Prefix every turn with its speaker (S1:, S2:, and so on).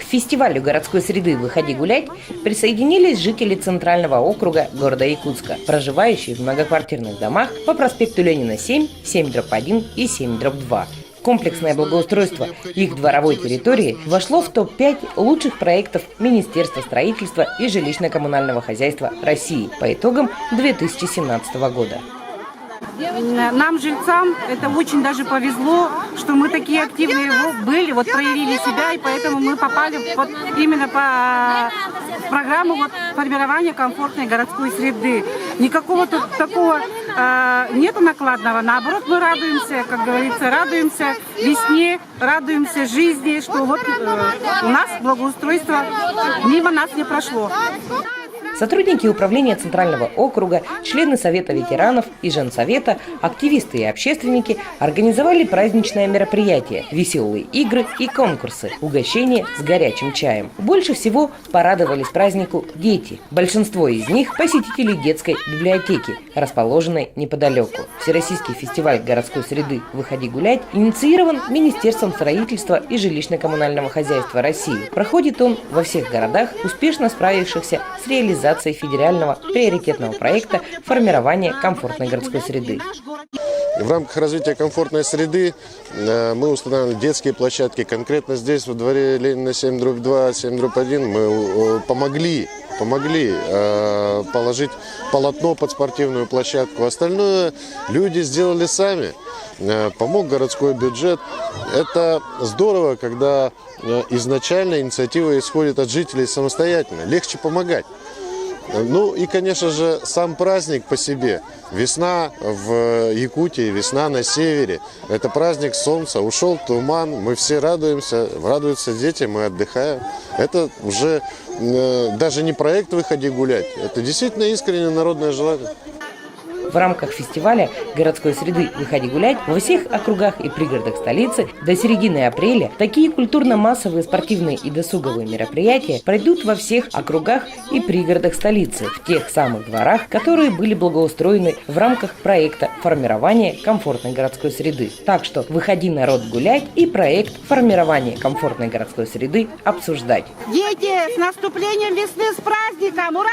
S1: фестивалю городской среды «Выходи гулять» присоединились жители Центрального округа города Якутска, проживающие в многоквартирных домах по проспекту Ленина 7, 7/1 и 7/2. Комплексное благоустройство их дворовой территории вошло в топ-5 лучших проектов Министерства строительства и жилищно-коммунального хозяйства России по итогам 2017 года.
S2: Нам, жильцам, это очень даже повезло, что мы такие активные были, проявили себя, и поэтому мы попали именно по программу формирования комфортной городской среды. Никакого тут такого нету накладного, наоборот, мы радуемся, как говорится, радуемся весне, радуемся жизни, что у нас благоустройство мимо нас не прошло.
S1: Сотрудники управления Центрального округа, члены Совета ветеранов и Женсовета, активисты и общественники организовали праздничное мероприятие, веселые игры и конкурсы, угощения с горячим чаем. Больше всего порадовались празднику дети. Большинство из них – посетители детской библиотеки, расположенной неподалеку. Всероссийский фестиваль городской среды «Выходи гулять» инициирован Министерством строительства и жилищно-коммунального хозяйства России. Проходит он во всех городах, успешно справившихся с реализацией федерального приоритетного проекта формирования комфортной городской среды.
S3: В рамках развития комфортной среды мы устанавливали детские площадки. Конкретно здесь, во дворе Ленина 7/2, 7/1, мы помогли положить полотно под спортивную площадку. Остальное люди сделали сами. Помог городской бюджет. Это здорово, когда изначально инициатива исходит от жителей самостоятельно. Легче помогать. Ну и, конечно же, сам праздник по себе. Весна в Якутии, весна на севере. Это праздник солнца. Ушел туман, мы все радуемся, радуются дети, мы отдыхаем. Это уже даже не проект «Выходи гулять», это действительно искреннее народное желание.
S1: В рамках фестиваля городской среды «Выходи гулять» во всех округах и пригородах столицы до середины апреля такие культурно-массовые спортивные и досуговые мероприятия пройдут во всех округах и пригородах столицы, в тех самых дворах, которые были благоустроены в рамках проекта формирования комфортной городской среды. Так что выходи, народ, гулять и проект формирования комфортной городской среды обсуждать.
S2: Дети, с наступлением весны, с праздником! Ура!